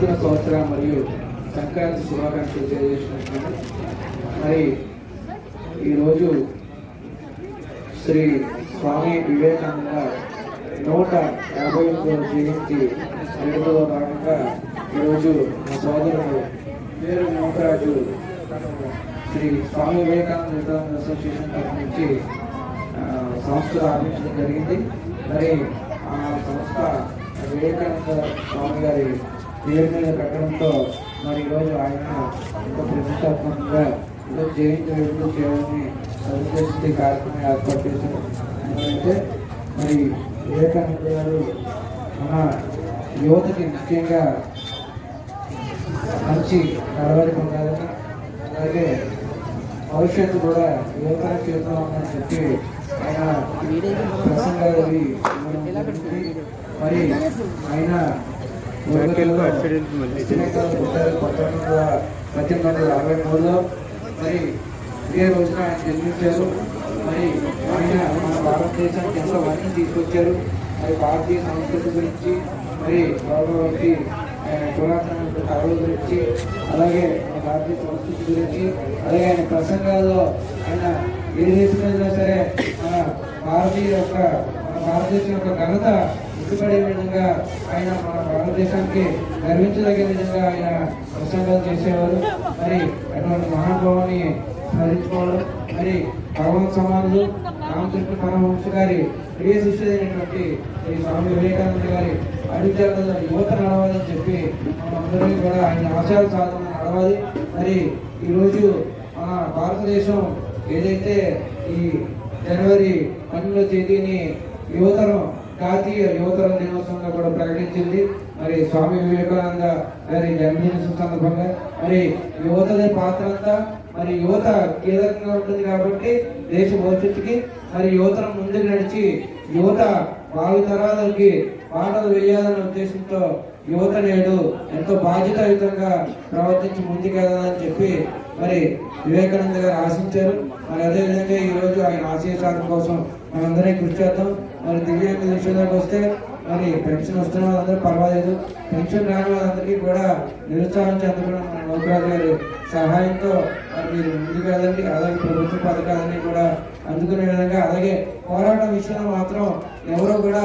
నూతన సంవత్సరం మరియు సంక్రాంతి శుభాకాంక్షలు తెలియజేసుకుంటున్నాను. మరి ఈరోజు శ్రీ స్వామి వివేకానంద 151వ జయంతి వేడుకలో భాగంగా ఈరోజు మా సోదరుడు పేరు మోకరాజు శ్రీ స్వామి వివేకానంద అసోసియేషన్ తరఫు నుంచి సంస్థ ఆరంభించడం జరిగింది. మరి ఆ సంస్థ వివేకానంద స్వామి గారి పేరు మీద కట్టడంతో మరి ఈరోజు ఆయన ఎంతో ప్రతిష్టాత్మకంగా ఈరోజు జయంతి వేడుకలు చేయాలని ఉద్దేశించి కార్యక్రమం ఏర్పాటు చేశారు. ఎందుకంటే మరి వివేకానంద గారు మన యువతకి ముఖ్యంగా మంచి నడవడి పొందాలని, అలాగే భవిష్యత్తు కూడా యువతర చేద్దాం అని చెప్పి ఆయన ప్రసంగాలు మరి ఆయన 1963లో మరి ఇదే రోజున ఆయన జన్మించారు. మరి ఆయన మన భారతదేశానికి ఎంతో వన్నీ తీసుకొచ్చారు. మరి భారతీయ సంస్కృతి గురించి, మరి గౌరవకి పురాతన కళల గురించి, అలాగే మన భారతీయ సంస్కృతి గురించి, అలాగే ఆయన ప్రసంగాల్లో ఆయన ఏ దేశమైనా సరే మన భారతదేశం యొక్క ఘనత ఉట్టుపడే విధంగా ఆయన మన భారతదేశానికి గర్వించదగిన విధంగా ఆయన ప్రసంగాలు చేసేవారు. మరి అటువంటి మహానుభావాన్ని స్మరించుకోవడం, మరి భగవంత్ సమానులు రామకృష్ణ పరమహంస గారి ప్రియ శిష్యుడైనటువంటి శ్రీ స్వామి వివేకానంద గారి అడుగుజాడల్లో యువత నడవాలని చెప్పి మనందరికీ కూడా ఆయన ఆశయాల సాధన నడవాలి. మరి ఈరోజు మన భారతదేశం ఏదైతే ఈ జనవరి 12వ తేదీని జాతీయ యువతరం దినోత్సవంగా కూడా ప్రకటించింది. మరి స్వామి వివేకానంద గారి జన్మదిన సందర్భంగా మరి యువతదే పాత్ర అంతా, మరి యువత కీలకంగా ఉంటుంది కాబట్టి దేశ భవిష్యత్తుకి మరి యువతరం ముందుకు నడిచి యువత భావితరాలకి పాటలు వేయాలనే ఉద్దేశంతో యువత నేడు ఎంతో బాధ్యతాయుతంగా ప్రవర్తించి ముందుకెళ్ళాలని చెప్పి మరి వివేకానంద గారు ఆశించారు. మరి అదేవిధంగా ఈరోజు ఆయన ఆశయ సాధన కోసం మనందరం కృషి చేద్దాం. మరి దివ్యాంగ విషయంలోకి వస్తే మరి పెన్షన్ వస్తున్న వాళ్ళందరూ పర్వాలేదు, పెన్షన్ రాని వాళ్ళందరికీ కూడా నిరుత్సాహం చెందడం మన నౌకరాజు గారి సహాయంతో మరి మీరు ముందుకు వెళ్ళండి. అలాగే ప్రభుత్వ పథకాలన్నీ కూడా అందుకునే విధంగా, అలాగే పోరాటం విషయంలో మాత్రం ఎవరో కూడా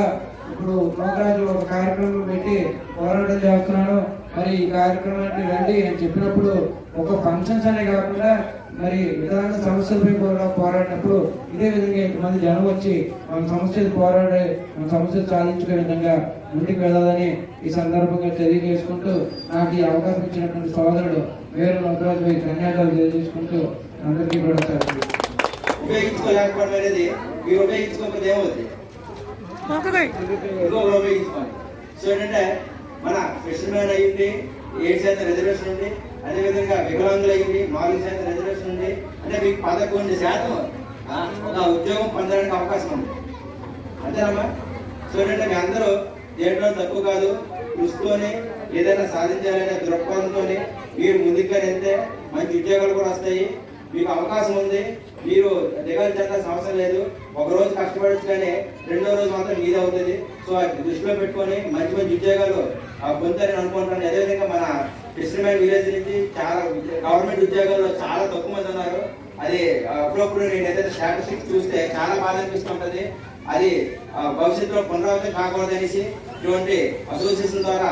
ఇప్పుడు నౌకరాజు ఒక కార్యక్రమం పెట్టి పోరాటం చేస్తున్నాను, మరి ఈ కార్యక్రమానికి రండి అని చెప్పినప్పుడు ఒక ఫంక్షన్స్ అనే కాకుండా మరి విధాన సమస్యలపై కూడా పోరాడినప్పుడు ఇదే విధంగా ఇంతమంది జనం వచ్చి మన సమస్యలు పోరాడే మన సమస్యలు సాధించుకునే విధంగా ముందుకు వెళ్ళాలని ఈ సందర్భంగా తెలియజేసుకుంటూ నాకు ఈ అవకాశం ఇచ్చినటువంటి సోదరుడు వేరు నౌకరాజు ధన్యవాదాలు తెలియజేసుకుంటూ అందరికీ కూడా ఉపయోగించుకోలేకపోవడం అనేది మీరు ఉపయోగించుకోకపోతే ఏమవుతుంది? సో ఏంటంటే మన ఫిషర్మెన్ అయ్యింది 7% రిజర్వేషన్ ఉంది, అదేవిధంగా వికలాంగులు అయ్యింది 4% రిజర్వేషన్ ఉంది. అంటే మీకు 11% ఒక ఉద్యోగం పొందడానికి అవకాశం ఉంది, అంతేనమ్మా? సో ఏంటంటే మీ అందరూ దేంట్లో తక్కువ కాదు, కృషితోనే ఏదైనా సాధించాలనే దృక్పథంతో మీరు ముందుకు వెళ్తే మంచి ఉద్యోగాలు కూడా వస్తాయి. మీకు అవకాశం ఉంది, మీరు దిగాల్సిన అవసరం లేదు. ఒక రోజు కష్టపడచ్చు కానీ రెండో రోజు మాత్రం మీదే అవుతుంది. సో అది దృష్టిలో పెట్టుకొని మంచి మంచి ఉద్యోగాలు పొందుతారని అనుకుంటున్నాను. అదేవిధంగా మన ఫిషర్మెన్ విలేజ్ నుంచి చాలా గవర్నమెంట్ ఉద్యోగాల్లో చాలా తక్కువ మంది ఉన్నారు. అది అప్పుడప్పుడు నేను ఏదైతే స్టాటిస్టిక్స్ చూస్తే చాలా బాధ అనిపిస్తుంటుంది. అది భవిష్యత్తులో పునరావృతం కాకూడదనేసి ఇటువంటి అసోసియేషన్ ద్వారా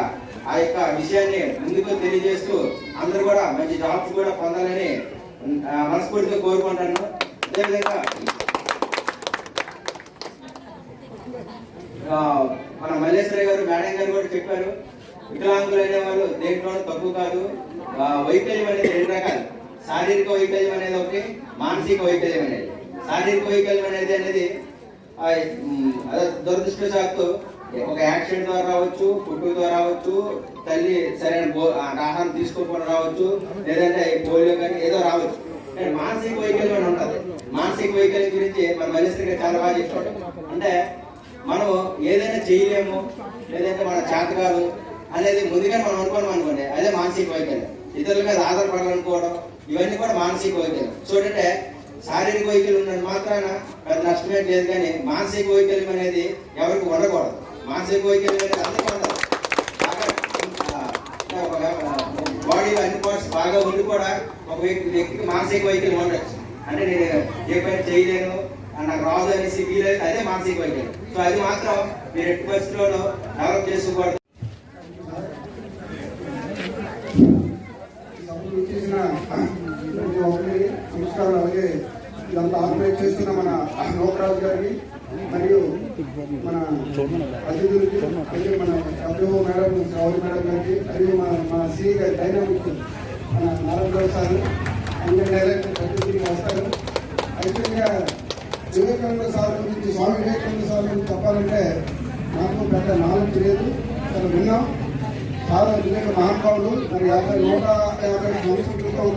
ఆ యొక్క విషయాన్ని ముందుకు తెలియజేస్తూ అందరూ కూడా మంచి జాబ్స్ కూడా పొందాలని మనస్ఫూర్తిగా కోరుకుంటాను. అదేవిధంగా మన మల్లేశ్వర గారు మేడం గారు కూడా చెప్పారు, వికలాంగులు అనే వాళ్ళు దేంట్లోనూ తక్కువ కాదు. వైకల్యం అనేది 2 రకాలు, శారీరక వైకల్యం అనేది ఒకటి, మానసిక వైకల్యం అనేది. శారీరక వైకల్యం అనేది దురదృష్టవశాత్తు ఒక యాక్సిడెంట్ ద్వారా రావచ్చు, పుట్టు ద్వారా రావచ్చు, తల్లి సరైన ఆహారం తీసుకోకుండా రావచ్చు, లేదంటే పోలియో కానీ ఏదో రావచ్చు. మానసిక వైకల్యం అని ఉంటుంది. మానసిక వైకల్యం గురించి మన మల్లేశ్వర గారు చాలా బాగా చెప్పాడు. అంటే మనం ఏదైనా చేయలేము, లేదంటే మన చేతకాదు అనేది ముందుగానే మనం అనుకోండి, అదే మానసిక వైకల్యం. ఇతరుల మీద ఆధారపడాలనుకోవడం, ఇవన్నీ కూడా మానసిక వైకల్యం. చూడంటే శారీరక వైకల్యం ఉన్నది మాత్రాన పెద్ద నష్టమే లేదు, కానీ మానసిక వైకల్యం అనేది ఎవరికి ఉండకూడదు. మానసిక వైకల్యం అనేది అందరికీ ఉండదు. ఒక బాగా ఉండి కూడా ఒక వ్యక్తికి మానసిక వైద్యం ఉండొచ్చు. అంటే నేను ఏ పని చేయలేను, నాకు రాదు అనేసి ఫీల్ అయితే అదే మానసిక వైద్యం. సో అది మాత్రం మీరు ఎట్టి పరిస్థితుల్లో డెవలప్ చేసుకోకూడదు. నమస్కారం. అలాగే ఇదంతా ఆర్గనైజ్ చేస్తున్న మన లోకరాజు గారికి మరియు మన అతిథులకి, అలాగే మన డబ్ల్యూ మేడం, రావుల్ మేడం గారికి, మరియు మన సిఈ గారి డైనామిక్ మన నారాయణ సార్, అందరి డైరెక్టర్ అతిథులకి వస్తారు. యాక్చువల్గా వివేకానంద సార్ గురించి, స్వామి వివేకానంద సార్ గురించి చెప్పాలంటే నాకు పెద్ద నాలెడ్జ్ లేదు, చాలా విన్నాం. చాలా వివేక మహానుభావులు. మరి 150 సంవత్సరాల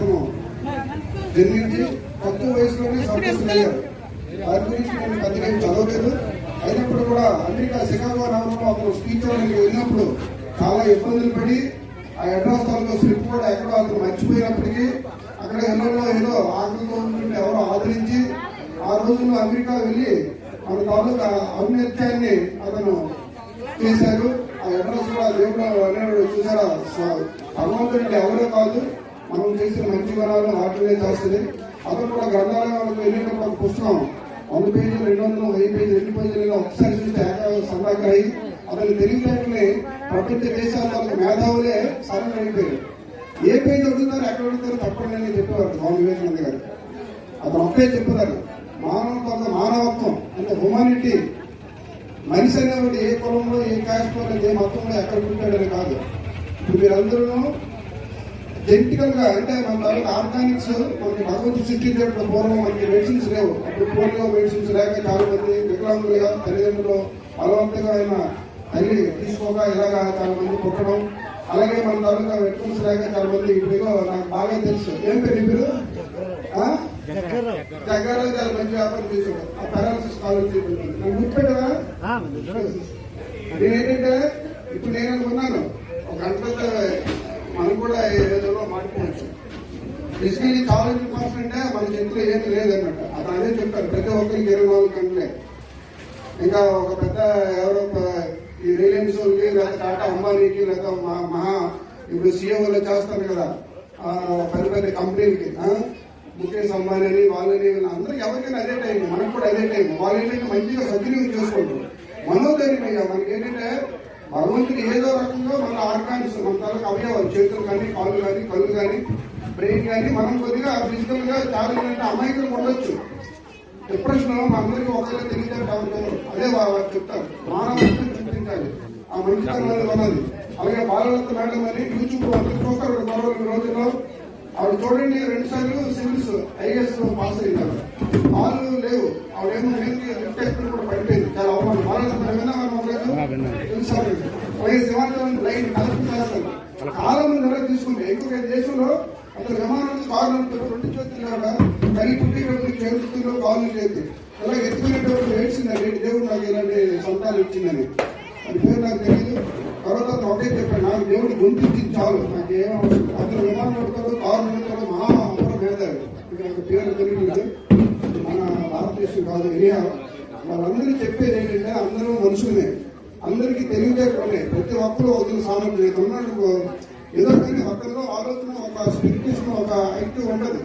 జన్మించి తక్కువ వయసులోనే సంతోషం అయ్యారు. వారి గురించి నేను పెద్దగా చదవలేదు. అయినప్పుడు కూడా అమెరికా శికాగో నగరంలో అతను స్పీచ్ వెళ్ళినప్పుడు చాలా ఇబ్బందులు పడి ఆ అడ్రస్ తాలూకు స్లిప్ కూడా ఎక్కడో అతను మర్చిపోయినప్పటికీ అక్కడ ఎన్నో ఏదో ఆకలితో ఉంటుంటే ఎవరో ఆదరించి ఆ రోజుల్లో అమెరికా వెళ్ళి మన తాలూకా ఔన్నత్యాన్ని అతను చేశారు. ఆ అడ్రస్ కూడా దేవుడు అనేవాడు. చూసారా, భగవంతుడి ఎవరో కాదు, మనం చేసిన మంచి వరాలు వాటినే చేస్తుంది. అతను కూడా గ్రంథాలయాలకు వెళ్ళినప్పుడు ఒక పుస్తకం 100 పేజీలు, 200, 1000 పేజీలు, 2 పేజీలు ఒకసారి చూస్తే సందాగ్రహి అతని తెలివితేటల్ని ప్రపంచ దేశాల మేధావులే సరెండర్ అయిపోయారు. ఏ పేజీ అడుగుతారు, ఎక్కడ అడుగుతారు తప్పని నేను చెప్పేవారు స్వామి వివేకానంద గారు. అతను ఒకే చెప్పారు, మానవత్వం అంటే హ్యుమానిటీ. మనిషి అనేవాడు ఏ కులంలో, ఏ కాస్ట్లో, ఏ మతంలో ఎక్కడ పుట్టాడని కాదు. ఇప్పుడు మీరందరూ జెనెటికల్ గా అంటే మన ఆర్గానిక్స్ మనకి భగవంతుడు సృష్టించేటప్పుడు పూర్వం మనకి మెడిసిన్స్ లేవు. అప్పుడు పోలియో మెడిసిన్స్ లేక చాలా మంది వికలాంగులుగా తల్లిదండ్రులు బలవంతంగా అయిన తల్లి తీసుకోగా ఇలాగా చాలా మంది పుట్టడం. అలాగే మన తాలూకా మెడిసిన్స్ లేక చాలా మంది ఇప్పుడు నాకు బాగా తెలుసు. ఏం పేరు ఇప్పుడు దగ్గరలో చాలా మంచి వ్యాపారం చేశాడు. ఆ పారాలసిస్ కాలేజ్ నాకు గుర్తుపెట్టవా? నేనేంటంటే ఇప్పుడు నేను అనుకున్నాను ఒక గంట మనం కూడా ఏదో మాట్లాడుకోవచ్చు. బేసికలీ కాలేజ్ పాస్ అంటే మన చేతిలో ఏమీ లేదన్నమాట. అతను అదే చెప్పారు, ప్రతి ఒక్కరికి 24 గంటలే. ఇంకా ఒక పెద్ద ఎవరో ఈ రిలయన్స్ వాళ్ళకి, లేదా టాటా అంబానీకి, లేదా మహా ఇప్పుడు సీఎంఓలో చేస్తారు కదా పెద్ద కంపెనీలకి, ముఖేష్ అంబానీ అని, వాళ్ళని అందరికి ఎవరికైనా అదే టైం, మనకు కూడా అదే టైం. వాళ్ళు ఏంటంటే మంచిగా సద్వినియోగం చేసుకుంటారు. మనోధైర్యం అయ్యా మనకి ఏంటంటే భగవంతుడు ఏదో రకంగా మన ఆర్గాన్స్, మన తలకు అవయవాలు, చేతులు కానీ, కాళ్ళు కానీ, కళ్ళు కానీ, బ్రెయిన్ కానీ, మనం కొద్దిగా ఫిజికల్ గా చాలా అమాయకులు ఉండొచ్చు. డిప్రెషన్ మా అందరికీ ఒకరిగా తెలియజేస్తారు. అదే వాళ్ళు చెప్తారు, మానవత్వం చూపించాలి, ఆ మంచితనం ఉన్నది. అలాగే బాలలత మేడం అని యూట్యూబ్ అందరూ చూస్తారు. ఈ రోజుల్లో ఆవిడ చూడండి 2 సార్లు సివిల్స్ ఐఏఎస్ పాస్ అయినారు. వాళ్ళు లేవు, ఆవిడేమో లిఫ్ట్ ఎక్కడ కూడా పడిపోయింది. చాలా అవమానం. అలాగే శివార్థం లైన్ కలెక్ట్ చేస్తారు. చాలా మంది ఎలా తీసుకుంటే ఎక్కువ దేశంలో అతను విమానం కాళ్ళు 2 చేతులు కలి పుట్టినప్పుడు చేతులు కాళ్ళు చేతి ఇలా ఎత్తుకునేటప్పుడు ఏడ్చిందండి, దేవుడు నాకు ఇలాంటి సంతాలు ఇచ్చిందని. అది పేరు నాకు తెలియదు. తర్వాత ఒకే చెప్పాను, నాకు దేవుడు గొంతు ఇచ్చింది చాలు, నాకు ఏమవసరం. అతను విమానం పడతాడు, కారు నడుతాడు, మహా అమర మేధావి. ఇక నాకు పేరు తెలియదు, మన భారతదేశం కాదు. ఇండియా వాళ్ళందరూ చెప్పేది ఏంటంటే అందరూ మనుషులే, అందరికీ తెలివితేటలే, ప్రతి ఒక్కరు వదిలిన సామర్థ్యం ఉన్నట్టు. ఏదో కానీ ఒకరిలో ఆలోచన, ఒక స్పిరిటేషన్, ఒక ఐక్యూ ఉండదు.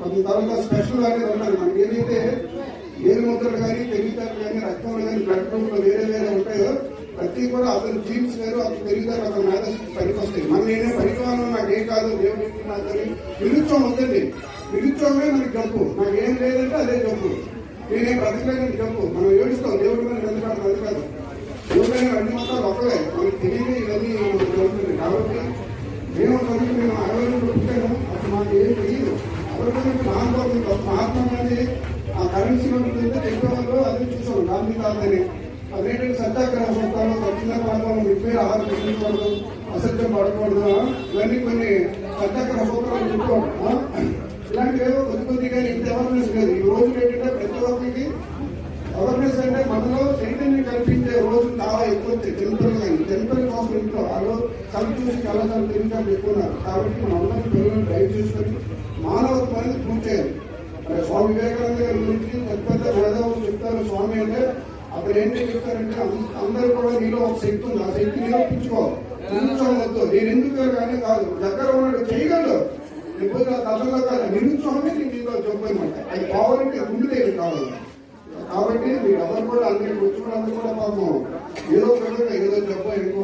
కొంత తరగా స్పెషల్ అనేది ఉండదు. మనకి ఏదైతే వేరు ముద్రలు కానీ, తెలివితేటలు కానీ, రక్తంలో కానీ, బ్లడ్ గ్రూప్ లో వేరే వేరే ఉంటాయో ప్రతి కూడా అతని జీన్స్ వేరు, అతను తెలివితేటలు, అతని మేధస్సు పనికొస్తాయి. మనం నేనే పనికివాను, నాకేం కాదు, దేవుడు నాకని నిరుత్సవం వద్దండి. నిరుత్సవమే మనకి జబ్బు. నాకేం లేదంటే అదే జబ్బు. నేనేం బ్రతకలేదని జబ్బు. మనం ఏడుస్తాం, దేవుడి మీద వెళ్తాడు, అది కాదు. దేవుడైనా 2 మాత్రాలు ఒకవే, మనకి తెలియదు ఇవన్నీ జరుగుతుంది. కాబట్టి మేము చదువు, మేము 60 పుట్టాను, అసలు మాకు ఏం తెలియదు. 60 నాలుగు మహాత్మా గాంధీ ఆ కరెన్సీలో ఉంటుంటే చెప్పేవాళ్ళు అదే చూసాం. గాంధీ తాతని అదేంటంటే సత్యాగ్రహం చూస్తాను, సత్యనారాయణ రిపేర్ ఆహారం పెట్టుకోవడం, అసత్యం పడకూడదు, ఇవన్నీ కొన్ని సత్యాగ్రహ సూత్రాలు చెప్పుకోవడం. ఇలాంటివేవో కొద్దిగా ఇంత అవేర్నెస్ లేదు. ఈ రోజు ఏంటంటే ప్రతి ఒక్కరికి అవేర్నెస్ అంటే మనలో చైతన్యం కల్పించే రోజు చాలా ఎక్కువ వచ్చాయి. టెంపరీ కోసం ఇంట్లో ఆ రోజు చదువు చూసి చాలాసార్లు తెలియజేయాలి ఎక్కున్నారు. కాబట్టి మన అందరం పిల్లలను డ్రైవ్ చేసుకొని మానవత్వాన్ని ప్రూవ్ చేయాలి. స్వామి వివేకానంద గారి గురించి పెద్ద మేధావులు చెప్తారు. స్వామి అంటే అక్కడ ఏంటి చెప్తారంటే అందరూ కూడా నీలో ఒక శక్తి ఉంది, ఆ శక్తి నిరూపించుకోవాలి. నిరూపించవద్దు. నేను ఎందుకు కానీ కాదు, దగ్గర ఉన్నాడు చేయగలడు. ఇప్పుడు తల్లలో నిరుత్సాహమే దీంట్లో చెప్పనమాట. అది కావాలంటే గుండె కావాలి. కాబట్టి మీరు ఎవరు కూడా అందరికి కూర్చున్నందుకు కూడా పాపం ఏదో విధంగా ఏదో చెప్ప ఇంకో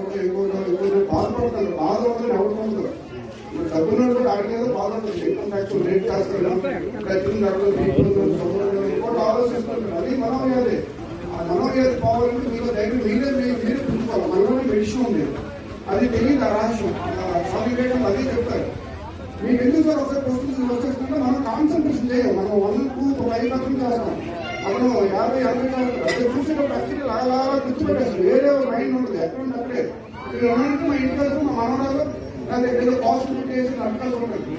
బాధపడతారు. బాధ ఉందని ఎవరు డబ్బులు కూడా అడిగేదో బాధపడుతుంది. ఇన్కమ్ ట్యాక్స్ రేట్ చేస్తారు, ఇంకోటి ఆలోచిస్తున్నారు. అది మనోవ్యాధి. ఆ మనోవ్యాధి పోవాలంటే మీలో ధైర్యం మీరే పుంజుకోవాలి. మనలోనే మెడిసిన్ ఉంది, అది తెలియదు. ఆ రహస్యం స్వామి వివేకానంద అదే చెప్తారు. మీకు ఎందుకు సార్ ఒకసారి క్వశ్చన్స్ వచ్చేస్తుంటే మనం కాన్సన్ట్రేషన్ చేయం. మనం 1, 2, 5 చేస్తాం. మనం 50 అదే చూసేటప్పుడు యాక్చువల్లీ లాగా గుర్తుపెట్టేస్తాం. వేరే మైండ్ ఉంటుంది, ఎక్కడ ఉంది అక్కడే. మా ఇంటి వరకు మా మనవరాలు అదే ఏదో పాజిటివ్ చేసి అర్థాలు ఉంటుంది.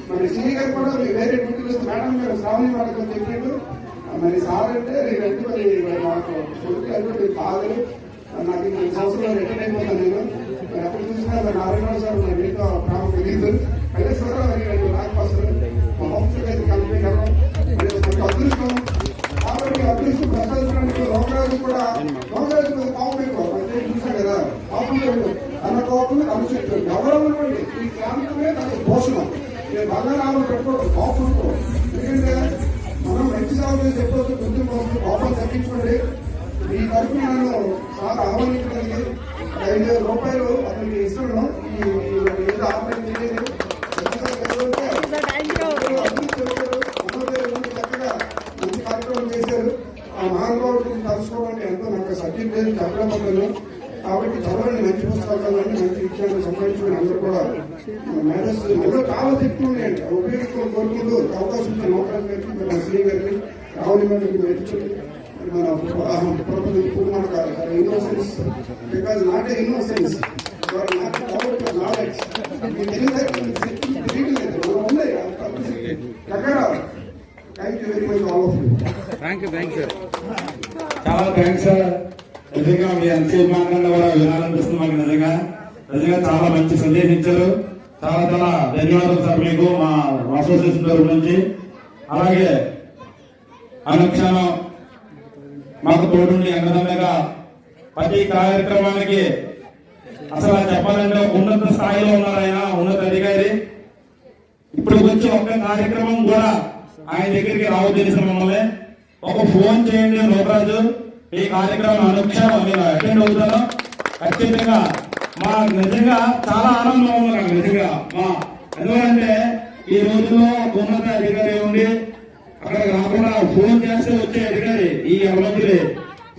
మరి సినీ గారు కూడా వేరే డ్యూటీ చేస్తే మేడం గారు శ్రావణి వాళ్ళకి చెప్పినట్టు మరి సార్ అంటే నేనంటే మరి నాకు కొడుకు కాదు, నాకు 2 సంవత్సరాలు రిటర్న్ అయిపోతాను నేను. మరి ఎక్కడ చూసినా మరి నారాయణ సార్ నాకు ఇంకా నాకు తెలియదు. అయితే సార్ మరి నాకు వస్తారు మా హోమ్స్కి అయితే కలిపేయగలం. అదృష్టం కాబట్టి అదృష్టం ప్రసాదించడానికి లోకరాజు కూడా లోకరాజు కోపం ఎక్కువ. అంటే చూసాం కదా, కోపం అన్న కోపం అనుసరించారు. గౌరవం ఈ ప్రాంతమే నాకు పోషణం. నేను బంగారాలు పెట్టుకోవడం కోపం. ఎందుకంటే మనం మంచి సాగు చెప్పవచ్చు, కొంచెం కోపం తగ్గించుకోండి. ఈ తరఫు నన్ను చాలా ఆహ్వానించడానికి 5,000 రూపాయలు అతనికి ఇస్తున్నాను. ఏదో ఆపరేట్ చేయలేదు. చక్కగా మంచి కార్యక్రమం చేశారు. ఆ మహానుభావుడిని కలుసుకోవడానికి ఎంతో నాకు సబ్జెక్ట్ లేదు చెప్పలేకపోతాను. కాబట్టి చదవండి, మంచి పుస్తకాలన్నీ మంచి విషయాలు సంపాదించుకుని అందరూ కూడా మేనేజ్ చాలా శక్తులు ఉన్నాయండి. ఉపయోగించుకొని కోరుకుంటూ అవకాశం ఇచ్చిన నౌకరాజు గారికి, మన శ్రీ గారికి, రావుని గారికి నేర్చుకుని మన innocence because not a innocence not power knowledge ఉన్నాయి. Thank you very much all of you. Thank you sir. చాలా థ్యాంక్స్ సార్. నిజంగా మీ ఎంతసేపు మాట్లాడినా కూడా వినాలనిపిస్తుంది మాకు. నిజంగా చాలా మంచి సందేశం ఇచ్చారు. చాలా ధన్యవాదాలు సార్ మీకు మా అసోసియేషన్ తరఫు నుంచి. అలాగే అనుక్షణం మాకు తోడుండి అన్నదమ్ముగా ప్రతి కార్యక్రమానికి అసలు చెప్పాలంటే ఉన్నత స్థాయిలో ఉన్నారు ఆయన, ఉన్నత అధికారి. ఇప్పుడు వచ్చి ఒక్క కార్యక్రమం కూడా ఆయన దగ్గరికి రావద్దు మమ్మల్ని ఒక ఫోన్ చేయండి లోకరాజు, ఈ కార్యక్రమం అనుక్షణం నేను అటెండ్ అవుతాను ఖచ్చితంగా. మా నిజంగా చాలా ఆనందం ఉంది నాకు నిజంగా. ఎందుకంటే ఈ రోజుల్లో ఉన్నత అధికారి ఉండి అక్కడికి రాకుండా ఫోన్ చేస్తే వచ్చే అధికారి ఈ అభివృద్ధి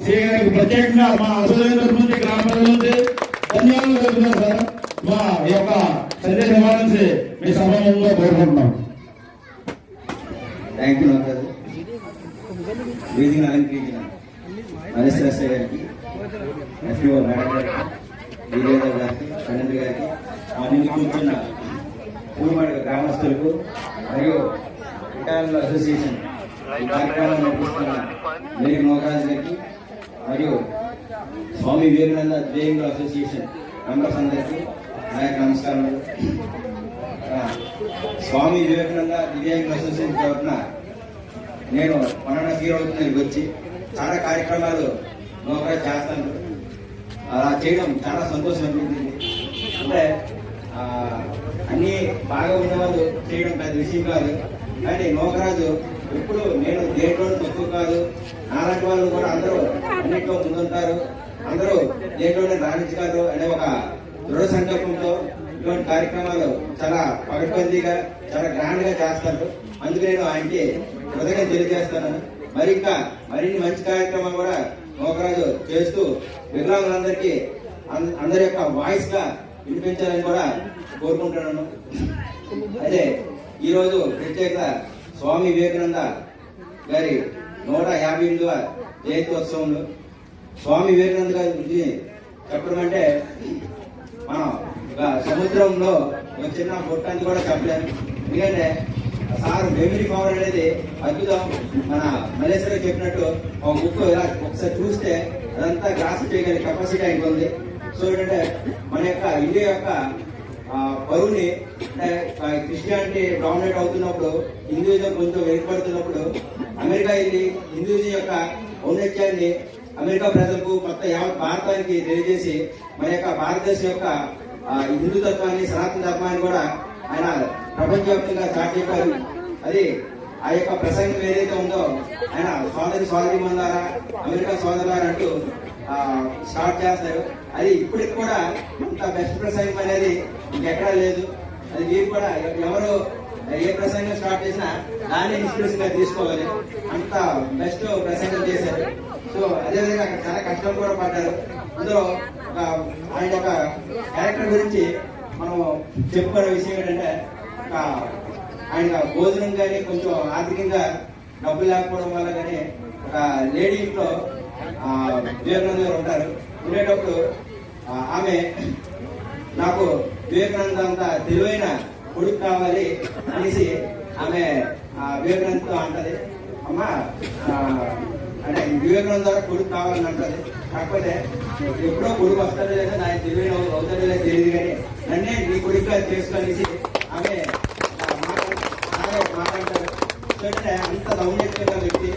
శ్రీ గారికి ప్రత్యేకంగా మా అసోసియేషన్ నుంచి గ్రామ ప్రజల నుంచి ధన్యవాదాలు తెలుపుతున్నాం సార్. మా యొక్క సందేశం ఇవ్వాలని మీ సమయంలో కోరుకుంటున్నాం. Thank you Naukaraju. వేదికను అలంకరించిన మహేశ్వర గారికి, ఎస్పీఓ మేడం గారికి, వీరేంద్ర గారికి, కన్నెంద్ర గారికి, మా ముందు కూర్చున్న పూర్వమాడ గ్రామస్తులకు మరియు రిటైర్డ్ అసోసియేషన్ ఈ కార్యక్రమాన్ని నడిపిస్తున్న మేరీ నౌకరాజు గారికి మరియు స్వామి వివేకానంద దివ్యాంగుల అసోసియేషన్ మెంబర్స్ అందరికీ నా యొక్క నమస్కారాలు. స్వామి వివేకానంద దివ్యాంగుల అసోసియేషన్ తరఫున నేను మన హీరోకి వచ్చి చాలా కార్యక్రమాలు నౌకరాజు చేస్తాను. అలా చేయడం చాలా సంతోషం అనిపించింది. అంటే అన్ని బాగా ఉన్నవాళ్ళు చేయడం పెద్ద విషయం కాదు, కానీ నౌకరాజు ఎప్పుడు నేను దేంట్లోనూ తక్కువ కాదు, నాలాంటి వాళ్ళు కూడా అందరూ అన్నింటిలో ముందుంటారు, అందరూ దేంట్లోనే రాణించగలరు అనే ఒక దృఢ సంకల్పంతో ఇటువంటి కార్యక్రమాలు చాలా పకడ్బందీగా చాలా గ్రాండ్ గా చేస్తారు. అందుకే నేను ఆయనకి కృతజ్ఞత తెలియజేస్తాను. మరి ఇంకా మరిన్ని మంచి కార్యక్రమాలు కూడా నౌకరాజు చేస్తూ వికలాంగులందరికీ అందరి యొక్క వాయిస్ గా వినిపించాలని కూడా కోరుకుంటున్నాను. అదే ఈరోజు ప్రత్యేక స్వామి వివేకానంద గారి 158వ జయంత్యోత్సవంలో స్వామి వివేకానంద గారి గురించి చెప్పడం అంటే మనం సముద్రంలో ఒక చిన్న బొట్టాన్ని కూడా చెప్పలేము. ఎందుకంటే సార్ మెమరీ పవర్ అనేది అద్భుతం. మన మలేశ్వర చెప్పినట్టు ఒక బుక్ ఇలా ఒకసారి చూస్తే అదంతా గ్రాస్ చేయగలిగే కెపాసిటీ ఆయనకు ఉంది. సో ఏంటంటే మన యొక్క ఇండియా యొక్క పరువుని క్రిస్టియానిటీ డామినేట్ అవుతున్నప్పుడు, హిందూయిజం కొంచెం వెనుకబడుతున్నప్పుడు అమెరికా వెళ్ళి హిందూయిజం యొక్క ఔన్నత్యాన్ని అమెరికా ప్రజలకు మొత్తం యావత్ భారతానికి తెలియజేసి మన యొక్క భారతదేశం యొక్క హిందూ తత్వాన్ని, సనాతన ధర్మాన్ని కూడా ఆయన ప్రపంచవ్యాప్తంగా చాటి చెప్పారు. అది ఆ యొక్క ప్రసంగం ఏదైతే ఉందో ఆయన సోదరి మందారా అమెరికా సోదరులారా అంటూ స్టార్ట్ చేస్తారు. అది ఇప్పటికి కూడా ఇంత బెస్ట్ ప్రసంగం అనేది ఇంకెక్కడా లేదు. అది మీరు కూడా ఎవరు ఏ ప్రసంగం స్టార్ట్ చేసినా దాన్ని ఇన్స్పిరేషన్ గా తీసుకోవాలి. అంత బెస్ట్ ప్రసంగం చేశారు. సో అదేవిధంగా అక్కడ చాలా కష్టాలు కూడా పడ్డారు. అందులో ఆయన యొక్క క్యారెక్టర్ గురించి మనం చెప్పుకునే విషయం ఏంటంటే ఆయన భోజనం కానీ కొంచెం ఆర్థికంగా డబ్బులు లేకపోవడం వల్ల కానీ ఒక లేడీ ఇంట్లో వివేకానంద గారు ఉంటారు. ఉండేటప్పుడు ఆమె నాకు వివేకానంద అంత తెలివైన కొడుకు కావాలి అనేసి ఆమె వివేకానందతో అంటది. అమ్మా అంటే వివేకానంద ద్వారా కొడుకు కావాలని అంటది. కాకపోతే ఎప్పుడో కొడుకు వస్తాడో లేదా నాకు తెలివైన అవుతాడో లేదా తెలియదు కానీ నన్నే నీ కొడుకుగా చేసుకొనేసి ఆమె మాట్లాడతారు. సో అంటే అంత దౌర్ణ్యంగా వ్యక్తి.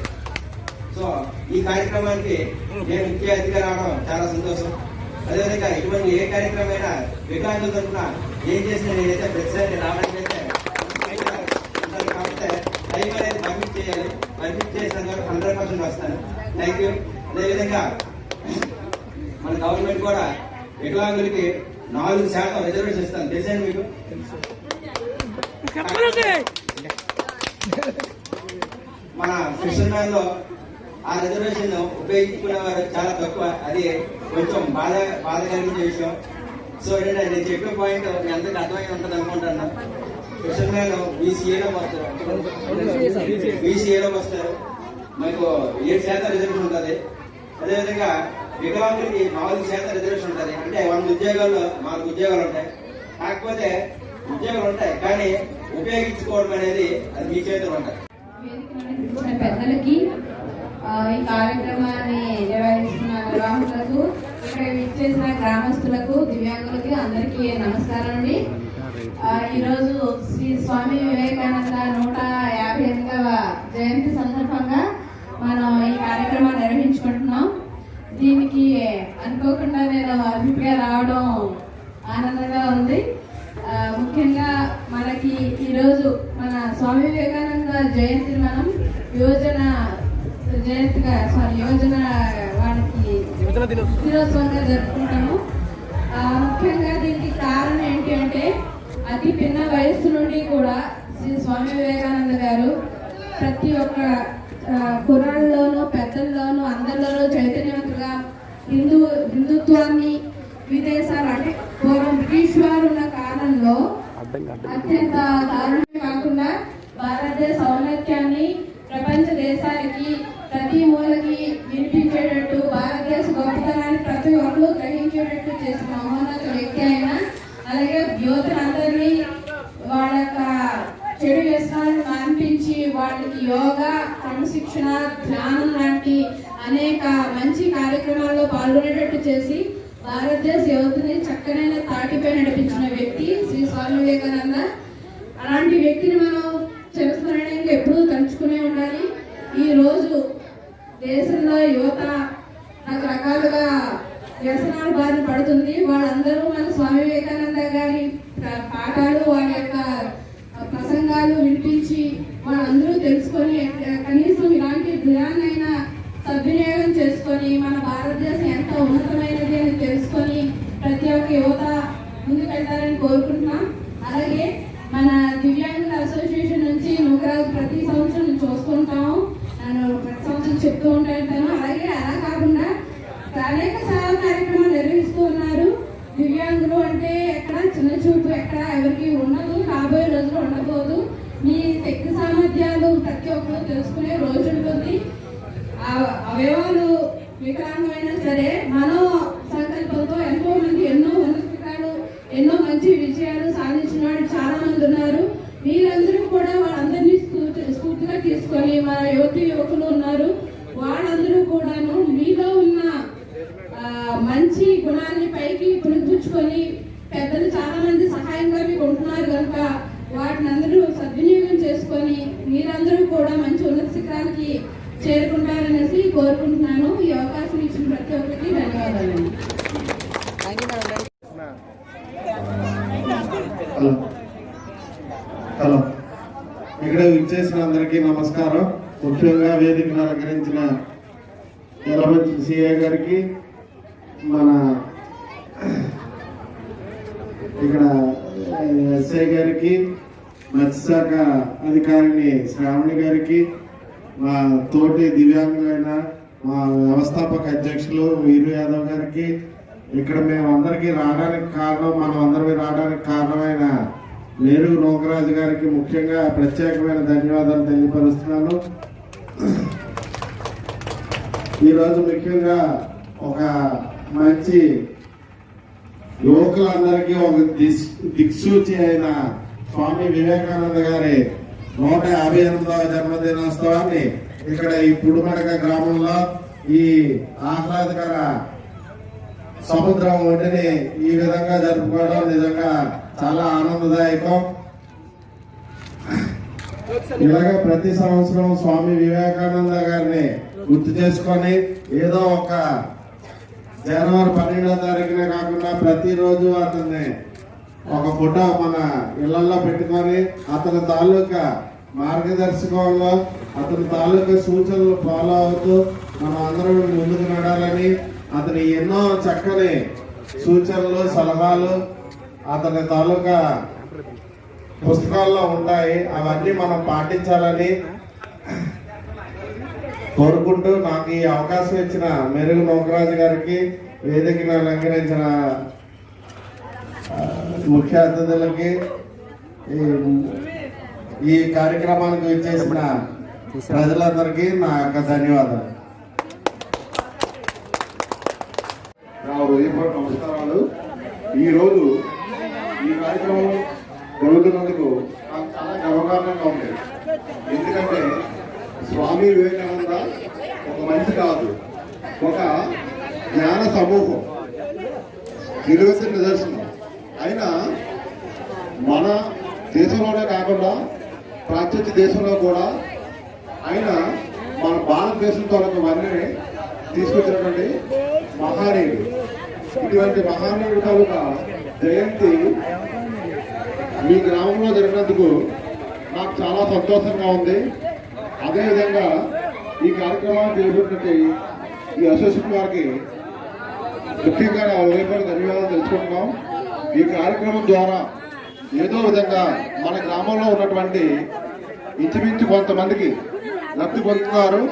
సో ఈ కార్యక్రమానికి నేను ముఖ్య అతిథిగా రావడం చాలా సంతోషం. అదేవిధంగా ఇటువంటి ఏ కార్యక్రమం అయినా వికలాంగుల తరఫున ఏం చేసినా నేనైతే ప్రతిసారి రావడానికి అయితే కాకపోతే టైం అనేది పర్మిట్ చేయాలి. పర్మిట్ చేసిన 100% వస్తాను. Thank you. అదేవిధంగా మన గవర్నమెంట్ కూడా వికలాంగులకి 4% రిజర్వేషన్ ఇస్తాను. తెలిసాను మీకు. మన ఫిషర్మెన్ లో ఆ రిజర్వేషన్ ఉపయోగించుకునేవారు చాలా తక్కువ. అది కొంచెం బాధ కలిగించే విషయం. సో ఏంటంటే నేను చెప్పే పాయింట్ మీ అందరికి అర్థమై ఉంటుంది అనుకుంటున్నాను. ఫిషర్మెన్ బీసీఏలో వస్తారు. మీకు 7% రిజర్వేషన్ ఉంటుంది. అదేవిధంగా వికలాంగులకి 4% రిజర్వేషన్ ఉంటుంది. అంటే 100 ఉద్యోగాల్లో 4 ఉద్యోగాలు ఉంటాయి. కాకపోతే ఉద్యోగాలు ఉంటాయి కానీ ఉపయోగించుకోవడం అనేది అది మీ చేతులు ఉంటాయి. పెద్దలకి ఈ కార్యక్రమాన్ని నిర్వహిస్తున్న నిర్వాహకులకు, ఇక్కడ విచ్చేసిన గ్రామస్తులకు, దివ్యాంగులకి అందరికీ నమస్కారం అండి. ఈరోజు శ్రీ స్వామి వివేకానంద 158వ జయంతి సందర్భంగా మనం ఈ కార్యక్రమాన్ని నిర్వహించుకుంటున్నాం. దీనికి అనుకోకుండా నేను అతిథిగా రావడం ఆనందంగా ఉంది. ముఖ్యంగా మనకి ఈరోజు మన స్వామి వివేకానంద జయంతిని మనం యువజన వాడికి దినోత్సవంగా జరుపుకుంటాము. ముఖ్యంగా దీనికి కారణం ఏంటి అంటే అతి చిన్న వయస్సు నుండి కూడా శ్రీ స్వామి వివేకానంద గారు ప్రతి ఒక్క కుర్రాళ్ళలోనూ పెద్దల్లోనూ అందరిలోనూ చైతన్యవంతులుగా హిందుత్వాన్ని విదేశాలు అంటే పూర్వం బ్రిటిష్ వారు ఉన్న కాలంలో అత్యంత దారుణమే కాకుండా భారతదేశ ఔన్నత్యాన్ని ప్రపంచ దేశాలకి ప్రతి మూలకి వినిపించేటట్టు, భారతదేశ గొప్పతనాన్ని ప్రతి ఒక్కరు గ్రహించేటట్టు చేసిన మహోన్నత వ్యక్తి అయినా, అలాగే యువతలందరినీ వాళ్ళ యొక్క చెడు వ్యసనాలను మాన్పించి వాళ్ళకి యోగా, క్రమశిక్షణ, ధ్యానం లాంటి అనేక మంచి కార్యక్రమాల్లో పాల్గొనేటట్టు చేసి భారతదేశ యువతని చక్కనైన తాటిపై నడిపించిన వ్యక్తి శ్రీ స్వామి వివేకానంద. అలాంటి వ్యక్తిని మనం చిరస్మరణీయంగా ఎప్పుడూ తలుచుకునే ఉండాలి. ఈ రోజు దేశంలో యువత రకరకాలుగా వ్యసనాల బారిన పడుతుంది. వాళ్ళందరూ మన స్వామి వివేకానంద గారి పాఠాలు, వాళ్ళ యొక్క ప్రసంగాలు వినిపించి వాళ్ళందరూ తెలుసుకొని కనీసం ఇలాంటి జ్ఞానైనా సద్వినియోగం చేసుకొని మన భారతదేశం ఎంత ఉన్నతమైనది అని తెలుసుకొని ప్రతి ఒక్క యువత ముందుకెళ్తారని కోరుకుంటున్నాం. అలాగే మన దివ్యాంగుల అసోసియేషన్ నుంచి నూకరాజు ప్రతి సంవత్సరం చూస్తుంటాము. నేను ప్రతి సంవత్సరం చెప్తూ ఉంటాను. అలాగే అలా కాకుండా అనేక సేవా కార్యక్రమాలు నిర్వహిస్తూ ఉన్నారు. దివ్యాంగులు అంటే ఎక్కడ చిన్న చూపు ఎక్కడ ఎవరికి ఉండదు, రాబోయే రోజులు ఉండబోదు. మీ శక్తి సామర్థ్యాలు ప్రతి ఒక్కరు తెలుసుకునే రోజు ఉంటుంది. అవయవాలు వికలాంగమైనా సరే మనో సంకల్పంతో ఎంతో మంది ఎన్నో ఉన్నతాలు, ఎన్నో మంచి విజయాలు సాధించిన వాళ్ళు చాలా మంది ఉన్నారు. మీరందరూ కూడా వాళ్ళందరినీ స్ఫూర్తిగా తీసుకొని మన యువకులు ఉన్నారు. వాళ్ళందరూ కూడాను మీలో ఉన్న మంచి గుణాన్ని పైకి పుణిపుచ్చుకొని పెద్దలు చాలా మంది సహాయంగా మీకు ఉంటున్నారు కనుక వాటిని అందరూ సద్వినియోగం చేసుకొని మీరందరూ కూడా మంచి ఉన్నత శిఖరాలకి చేరుకుంటారనేసి కోరుకుంటున్నాను. ఈ అవకాశం ఇచ్చిన ప్రతి ఒక్కరికి ధన్యవాదాలండి. హలో, ఇక్కడ విచ్చేసిన అందరికీ నమస్కారం. ముఖ్యంగా వేదికను అలంకరించిన ఎలమంచి సిఐ గారికి, మన ఇక్కడ ఎస్ఐ గారికి, మత్స్యశాఖ అధికారిని శ్రావణి గారికి, మా తోటి దివ్యాంగులైన మా వ్యవస్థాపక అధ్యక్షులు వీరు యాదవ్ గారికి, ఇక్కడ మేము అందరికీ రావడానికి కారణం, మనం అందరికీ రావడానికి కారణమైన మేరుగు నోకరాజు గారికి ముఖ్యంగా ప్రత్యేకమైన ధన్యవాదాలు తెలియపరుస్తున్నాను. ఈరోజు ముఖ్యంగా ఒక మంచి యువకులందరికీ ఒక దిక్సూచి అయిన స్వామి వివేకానంద గారి 158వ జన్మదినోత్సవాన్ని ఇక్కడ ఈ పుడుమడక గ్రామంలో ఈ ఆహ్లాదకర సముద్రం ఒడ్డుని ఈ విధంగా జరుపుకోవడం నిజంగా చాలా ఆనందదాయకం. ఇలాగ ప్రతి సంవత్సరం స్వామి వివేకానంద గారిని గుర్తు చేసుకొని ఏదో ఒక జనవరి 12వ తారీఖునే కాకుండా ప్రతిరోజు అతన్ని ఒక ఫోటో మన ఇళ్లలో పెట్టుకొని అతని తాలూకా మార్గదర్శకంలో అతని తాలూకా సూచనలు ఫాలో అవుతూ మనం అందరం ముందుకు నడాలని, అతని ఎన్నో చక్కని సూచనలు సలహాలు అతని తాలూకా పుస్తకాల్లో ఉంటాయి. అవన్నీ మనం పాటించాలని కోరుకుంటూ నాకు ఈ అవకాశం ఇచ్చిన మెరుగు నోకరాజు గారికి, వేదికను అలంకరించిన ముఖ్య అతిథులకి, ఈ కార్యక్రమానికి విచ్చేసిన ప్రజలందరికీ నా యొక్క ధన్యవాదాలు. నా హృదయపూర్వక నమస్కారాలు. ఈరోజు ఈ కార్యక్రమం జరుగుతున్నందుకు నాకు చాలా గర్వకారణంగా ఉంది. ఎందుకంటే స్వామి వివేకానంద ఒక మనిషి కాదు, ఒక జ్ఞాన సమూహం, నిలువెత్తు నిదర్శనం. అయినా మన దేశంలోనే కాకుండా ప్రాచ్య దేశంలో కూడా ఆయన మన భారతదేశంతో వన్నెని తీసుకొచ్చినటువంటి మహానీయుడు. ఇటువంటి మహానీయుడు తాలూకా జయంతి మీ గ్రామంలో జరిగినందుకు నాకు చాలా సంతోషంగా ఉంది. అదేవిధంగా ఈ కార్యక్రమాన్ని చేపట్టినట్టు ఈ అసోసియేషన్ వారికి ముఖ్యంగా నా హృదయపూర్వక ధన్యవాదాలు తెలుసుకుంటున్నాం. ఈ కార్యక్రమం ద్వారా ఏదో విధంగా మన గ్రామంలో ఉన్నటువంటి ఇంచుమించు కొంతమందికి లబ్ధి పొందుతున్నారు.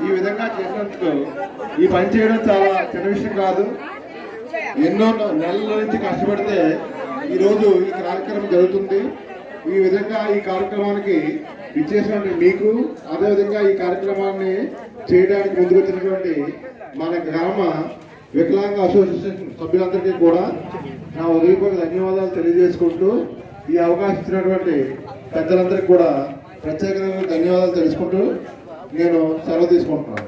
ఈ విధంగా చేసినందుకు ఈ పని చేయడం చాలా చిన్న విషయం కాదు. ఎన్నో నెలల నుంచి కష్టపడితే ఈరోజు ఈ కార్యక్రమం జరుగుతుంది. ఈ విధంగా ఈ కార్యక్రమానికి ఇచ్చేసినటువంటి మీకు, అదేవిధంగా ఈ కార్యక్రమాన్ని చేయడానికి ముందుకు వచ్చినటువంటి మన గ్రామ వికలాంగ అసోసియేషన్ సభ్యులందరికీ కూడా నా హృదయపూర్వక ధన్యవాదాలు తెలియజేసుకుంటూ, ఈ అవకాశం ఇచ్చినటువంటి పెద్దలందరికీ కూడా ప్రత్యేకంగా ధన్యవాదాలు తెలుసుకుంటూ నేను సెలవు తీసుకుంటున్నాను.